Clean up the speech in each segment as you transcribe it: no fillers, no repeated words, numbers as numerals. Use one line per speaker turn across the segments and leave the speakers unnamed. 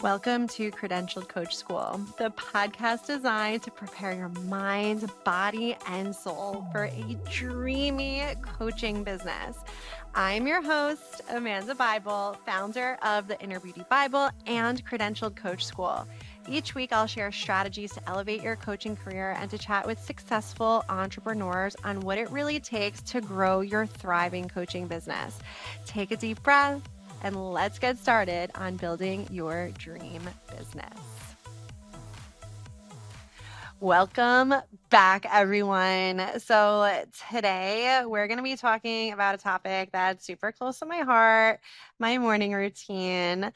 Welcome to Credentialed Coach School, the podcast designed to prepare your mind, body, and soul for a dreamy coaching business. I'm your host, Amanda Bybel, founder of the Inner Beauty Bybel and Credentialed Coach School. Each week, I'll share strategies to elevate your coaching career and to chat with successful entrepreneurs on what it really takes to grow your thriving coaching business. Take a deep breath and let's get started on building your dream business. Welcome back, everyone. So today we're going to be talking about a topic that's super close to my heart, my morning routine.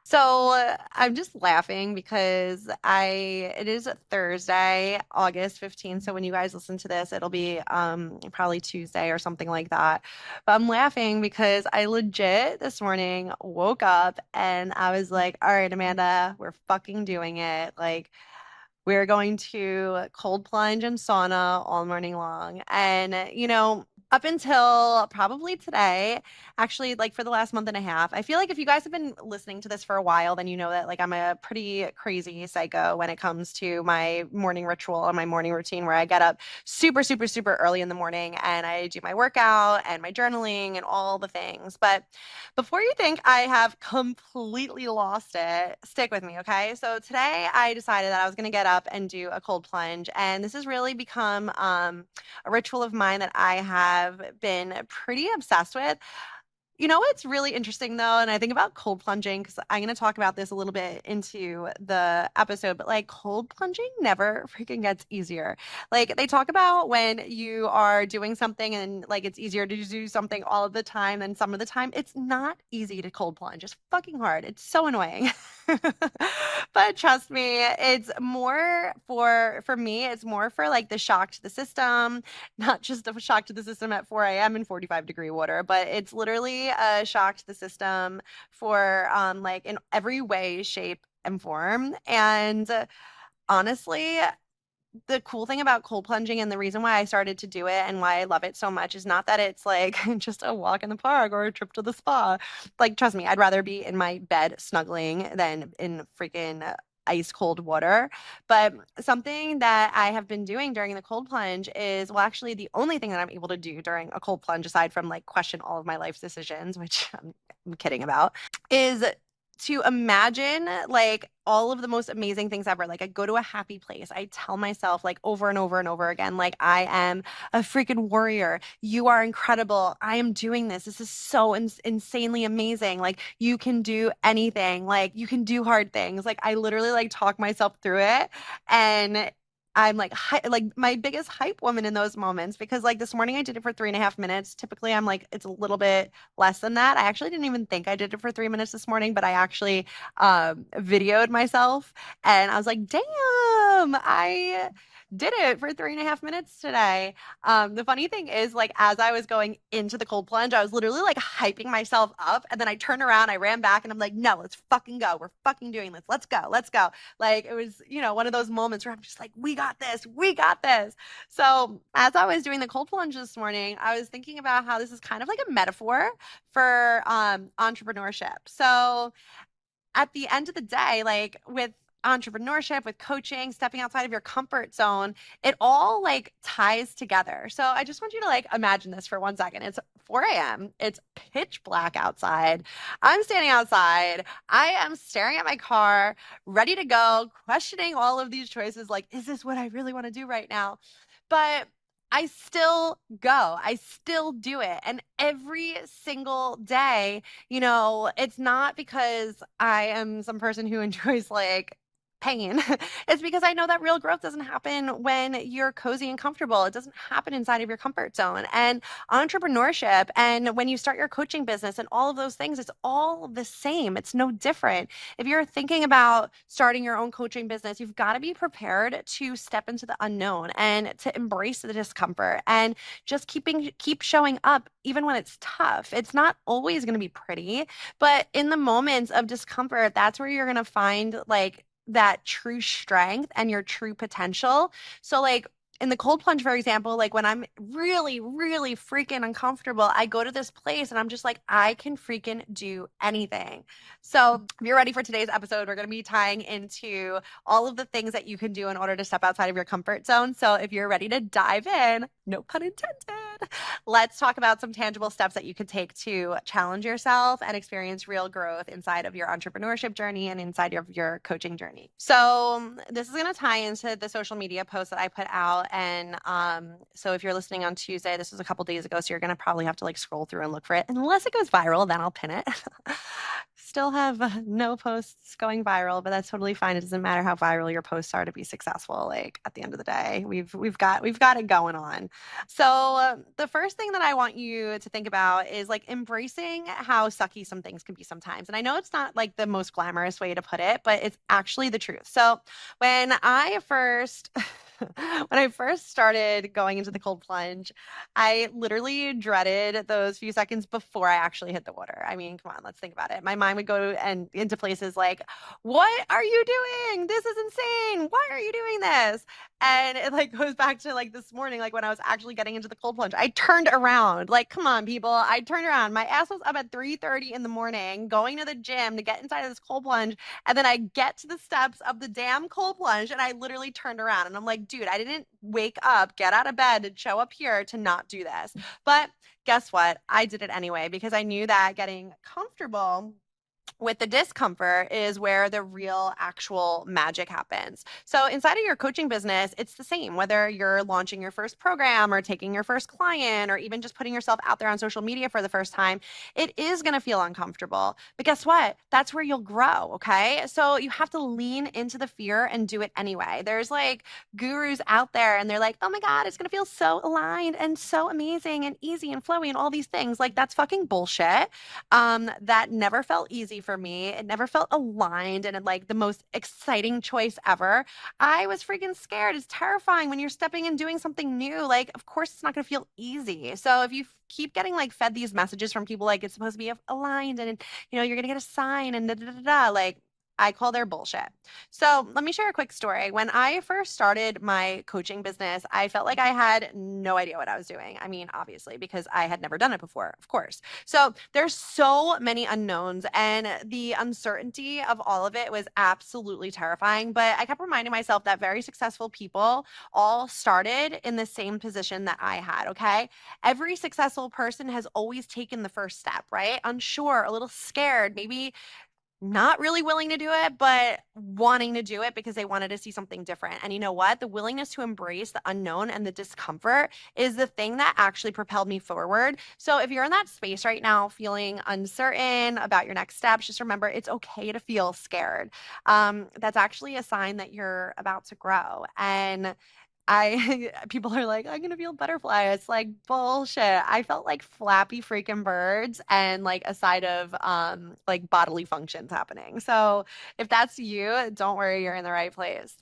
So I'm just laughing because it is Thursday, August 15th. So when you guys listen to this, it'll be probably Tuesday or something like that. But I'm laughing because I legit this morning woke up and I was like, all right, Amanda, we're fucking doing it. Like, we're going to cold plunge and sauna all morning long. And, up until probably today, actually, like for the last month and a half, I feel like if you guys have been listening to this for a while, then you know that like I'm a pretty crazy psycho when it comes to my morning ritual and my morning routine where I get up super, super, super early in the morning and I do my workout and my journaling and all the things. But before you think I have completely lost it, stick with me, okay? So today I decided that I was going to get up and do a cold plunge, and this has really become a ritual of mine that I have been pretty obsessed with. You know what's really interesting though, and I think about cold plunging because I'm going to talk about this a little bit into the episode, but like cold plunging never freaking gets easier. Like they talk about when you are doing something and like it's easier to do something all of the time than some of the time. It's not easy to cold plunge. It's fucking hard. It's so annoying. But trust me, it's more for me, it's more for like the shock to the system, not just a shock to the system at 4 a.m. in 45-degree water, but it's literally a shock to the system for like in every way, shape, and form. And honestly, the cool thing about cold plunging and the reason why I started to do it and why I love it so much is not that it's like just a walk in the park or a trip to the spa. Like, trust me, I'd rather be in my bed snuggling than in freaking ice cold water. But something that I have been doing during the cold plunge is, well, actually, the only thing that I'm able to do during a cold plunge, aside from like question all of my life decisions, which I'm kidding about, is to imagine like all of the most amazing things ever. Like I go to a happy place. I tell myself like over and over and over again, like I am a freaking warrior. You are incredible. I am doing this. This is so insanely amazing. Like you can do anything. Like you can do hard things. Like I literally like talk myself through it. And I'm like, like my biggest hype woman in those moments because like this morning I did it for 3.5 minutes. Typically I'm like, it's a little bit less than that. I actually didn't even think I did it for 3 minutes this morning, but I actually videoed myself and I was like, damn, I did it for 3.5 minutes today. The funny thing is, like, as I was going into the cold plunge, I was literally like hyping myself up. And then I turned around, I ran back, and I'm like, no, let's fucking go. We're fucking doing this. Let's go. Let's go. Like, it was, one of those moments where I'm just like, we got this. We got this. So, as I was doing the cold plunge this morning, I was thinking about how this is kind of like a metaphor for entrepreneurship. So, at the end of the day, like with entrepreneurship, with coaching, stepping outside of your comfort zone, it all like ties together. So I just want you to like imagine this for 1 second. It's 4 a.m. It's pitch black outside. I'm standing outside. I am staring at my car, ready to go, questioning all of these choices. Like, is this what I really want to do right now? But I still go. I still do it. And every single day, it's not because I am some person who enjoys like pain. It's because I know that real growth doesn't happen when you're cozy and comfortable. It doesn't happen inside of your comfort zone. And entrepreneurship and when you start your coaching business and all of those things, it's all the same. It's no different. If you're thinking about starting your own coaching business, you've got to be prepared to step into the unknown and to embrace the discomfort and just keep showing up even when it's tough. It's not always going to be pretty, but in the moments of discomfort, that's where you're going to find like that true strength and your true potential. So like in the cold plunge, for example, like when I'm really, really freaking uncomfortable, I go to this place and I'm just like, I can freaking do anything. So, if you're ready for today's episode, we're going to be tying into all of the things that you can do in order to step outside of your comfort zone. So, if you're ready to dive in, no pun intended, let's talk about some tangible steps that you can take to challenge yourself and experience real growth inside of your entrepreneurship journey and inside of your coaching journey. So, this is going to tie into the social media post that I put out. And so, if you're listening on Tuesday, this was a couple days ago. So, you're going to probably have to like scroll through and look for it. Unless it goes viral, then I'll pin it. Still have no posts going viral, but that's totally fine. It doesn't matter how viral your posts are to be successful. Like at the end of the day, we've got it going on. So, the first thing that I want you to think about is like embracing how sucky some things can be sometimes. And I know it's not like the most glamorous way to put it, but it's actually the truth. So, when I first when I first started going into the cold plunge, I literally dreaded those few seconds before I actually hit the water. I mean, come on, let's think about it. My mind would go and into places like, "What are you doing? This is insane. Why are you doing this?" And it like goes back to like this morning, like when I was actually getting into the cold plunge. I turned around. Like, come on, people. I turned around. My ass was up at 3:30 in the morning, going to the gym to get inside of this cold plunge. And then I get to the steps of the damn cold plunge and I literally turned around and I'm like, dude, I didn't wake up, get out of bed, and show up here to not do this. But guess what? I did it anyway because I knew that getting comfortable with the discomfort is where the real actual magic happens. So inside of your coaching business, it's the same, whether you're launching your first program or taking your first client or even just putting yourself out there on social media for the first time, it is going to feel uncomfortable. But guess what? That's where you'll grow, okay? So you have to lean into the fear and do it anyway. There's like gurus out there and they're like, "Oh my God, it's going to feel so aligned and so amazing and easy and flowy and all these things." Like that's fucking bullshit. That never felt easy for me. It never felt aligned and like the most exciting choice ever. I was freaking scared. It's terrifying when you're stepping and doing something new. Like, of course, it's not going to feel easy. So if you keep getting like fed these messages from people like it's supposed to be aligned and you're going to get a sign and da da da da, like I call their bullshit. So let me share a quick story. When I first started my coaching business, I felt like I had no idea what I was doing. I mean, obviously, because I had never done it before, of course. So there's so many unknowns, and the uncertainty of all of it was absolutely terrifying. But I kept reminding myself that very successful people all started in the same position that I had, okay? Every successful person has always taken the first step, right? Unsure, a little scared, maybe not really willing to do it, but wanting to do it because they wanted to see something different. And you know what? The willingness to embrace the unknown and the discomfort is the thing that actually propelled me forward. So if you're in that space right now, feeling uncertain about your next steps, just remember it's okay to feel scared. That's actually a sign that you're about to grow. And people are like, "I'm gonna feel butterfly." It's like bullshit. I felt like flappy freaking birds and like a side of like bodily functions happening. So if that's you, don't worry, you're in the right place.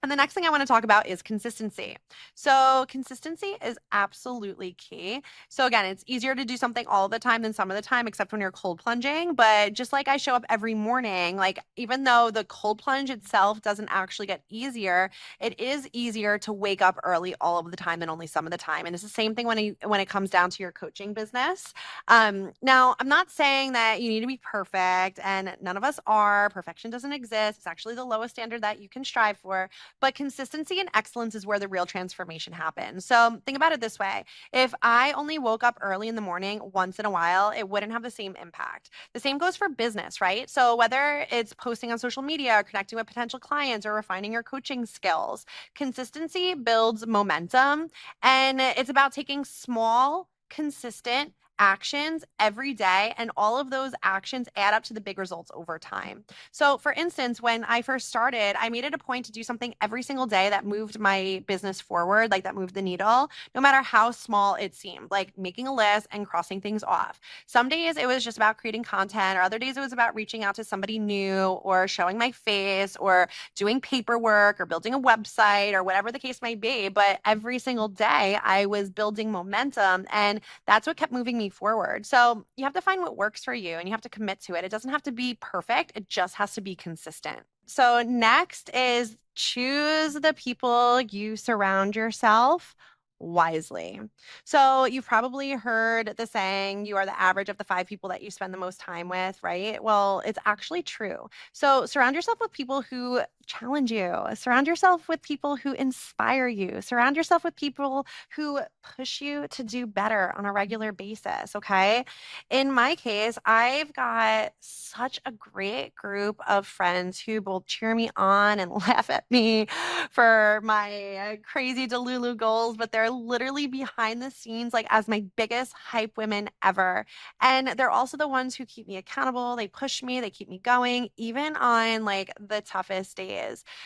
And the next thing I want to talk about is consistency. So, consistency is absolutely key. So, again, it's easier to do something all the time than some of the time, except when you're cold plunging. But just like I show up every morning, like even though the cold plunge itself doesn't actually get easier, it is easier to wake up early all of the time than only some of the time. And it's the same thing when it comes down to your coaching business. Now, I'm not saying that you need to be perfect, and none of us are. Perfection doesn't exist. It's actually the lowest standard that you can strive for. But consistency and excellence is where the real transformation happens. So think about it this way. If I only woke up early in the morning once in a while, it wouldn't have the same impact. The same goes for business, right? So whether it's posting on social media or connecting with potential clients or refining your coaching skills, consistency builds momentum. And it's about taking small, consistent actions every day, and all of those actions add up to the big results over time. So, for instance, when I first started, I made it a point to do something every single day that moved my business forward, like that moved the needle, no matter how small it seemed, like making a list and crossing things off. Some days it was just about creating content, or other days it was about reaching out to somebody new, or showing my face, or doing paperwork, or building a website, or whatever the case might be. But every single day I was building momentum, and that's what kept moving me me forward. So you have to find what works for you and you have to commit to it. It doesn't have to be perfect, it just has to be consistent. So, next is choose the people you surround yourself wisely. So, you've probably heard the saying, you are the average of the five people that you spend the most time with, right? Well, it's actually true. So, surround yourself with people who challenge you, surround yourself with people who inspire you, surround yourself with people who push you to do better on a regular basis. Okay. In my case, I've got such a great group of friends who both cheer me on and laugh at me for my crazy Delulu goals, but they're literally behind the scenes, like as my biggest hype women ever. And they're also the ones who keep me accountable. They push me, they keep me going, even on like the toughest days.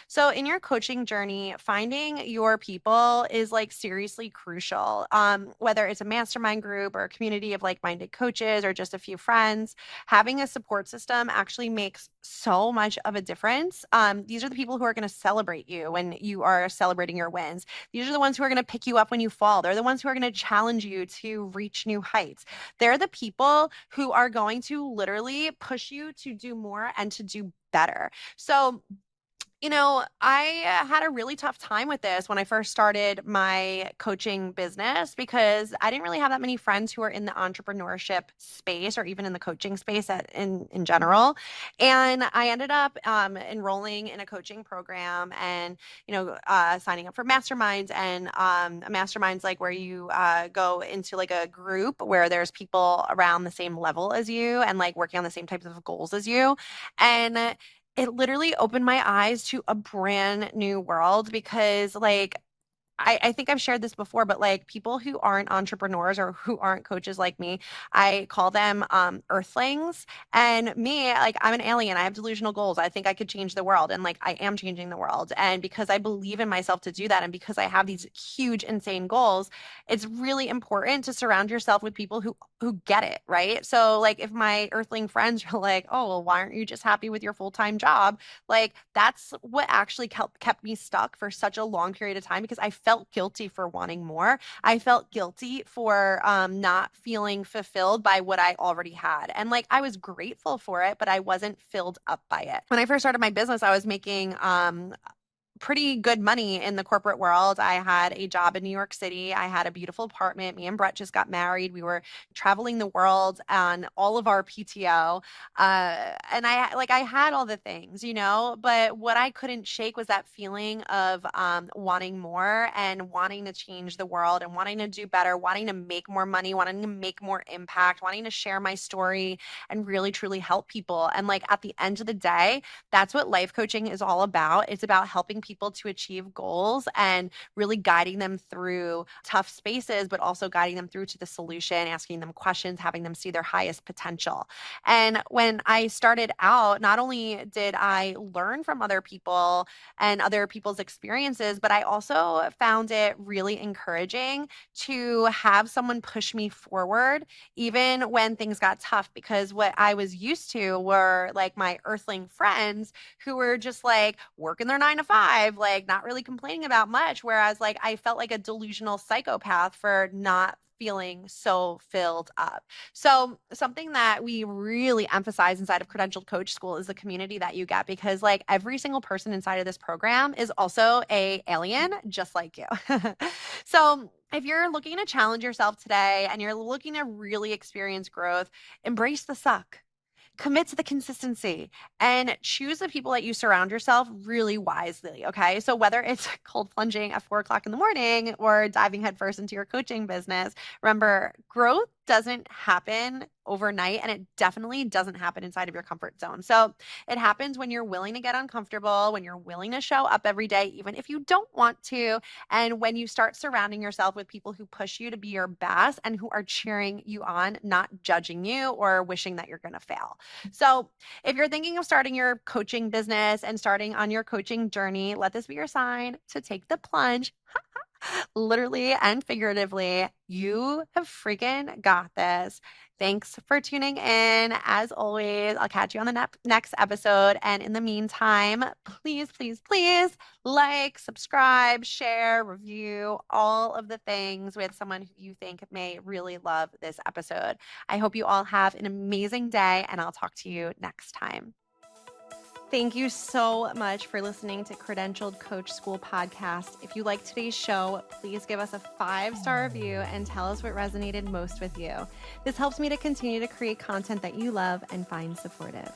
So, in your coaching journey, finding your people is like seriously crucial. Whether it's a mastermind group or a community of like minded coaches or just a few friends, having a support system actually makes so much of a difference. These are the people who are going to celebrate you when you are celebrating your wins. These are the ones who are going to pick you up when you fall. They're the ones who are going to challenge you to reach new heights. They're the people who are going to literally push you to do more and to do better. So, I had a really tough time with this when I first started my coaching business because I didn't really have that many friends who are in the entrepreneurship space or even in the coaching space in general. And I ended up enrolling in a coaching program and, signing up for masterminds. And a mastermind's like where you go into like a group where there's people around the same level as you and like working on the same types of goals as you. And it literally opened my eyes to a brand new world because, like, I think I've shared this before, but like people who aren't entrepreneurs or who aren't coaches like me, I call them earthlings. And me, like I'm an alien. I have delusional goals. I think I could change the world. And like I am changing the world. And because I believe in myself to do that, and because I have these huge, insane goals, it's really important to surround yourself with people who get it, right? So like if my earthling friends are like, oh, well, why aren't you just happy with your full-time job? Like that's what actually kept me stuck for such a long period of time because I felt guilty for wanting more. I felt guilty for not feeling fulfilled by what I already had. And like I was grateful for it, but I wasn't filled up by it. When I first started my business, I was making pretty good money in the corporate world. I had a job in New York City. I had a beautiful apartment. Me and Brett just got married. We were traveling the world on all of our PTO. And I had all the things, but what I couldn't shake was that feeling of wanting more and wanting to change the world and wanting to do better, wanting to make more money, wanting to make more impact, wanting to share my story and really truly help people. And like at the end of the day, that's what life coaching is all about. It's about helping people to achieve goals and really guiding them through tough spaces, but also guiding them through to the solution, asking them questions, having them see their highest potential. And when I started out, not only did I learn from other people and other people's experiences, but I also found it really encouraging to have someone push me forward, even when things got tough, because what I was used to were like my earthling friends who were just like working their 9 to 5, like not really complaining about much. Whereas like I felt like a delusional psychopath for not feeling so filled up. So something that we really emphasize inside of Credentialed Coach School is the community that you get because like every single person inside of this program is also a alien just like you. So if you're looking to challenge yourself today and you're looking to really experience growth, embrace the suck. Commit to the consistency and choose the people that you surround yourself really wisely. Okay. So whether it's cold plunging at 4 o'clock in the morning or diving headfirst into your coaching business, remember growth doesn't happen overnight and it definitely doesn't happen inside of your comfort zone. So it happens when you're willing to get uncomfortable, when you're willing to show up every day, even if you don't want to, and when you start surrounding yourself with people who push you to be your best and who are cheering you on, not judging you or wishing that you're going to fail. So, if you're thinking of starting your coaching business and starting on your coaching journey, let this be your sign to take the plunge Literally and figuratively, you have freaking got this. Thanks for tuning in. As always, I'll catch you on the next episode. And in the meantime, please, please, please like, subscribe, share, review, all of the things with someone who you think may really love this episode. I hope you all have an amazing day, and I'll talk to you next time. Thank you so much for listening to Credentialed Coach School podcast. If you like today's show, please give us a 5-star review and tell us what resonated most with you. This helps me to continue to create content that you love and find supportive.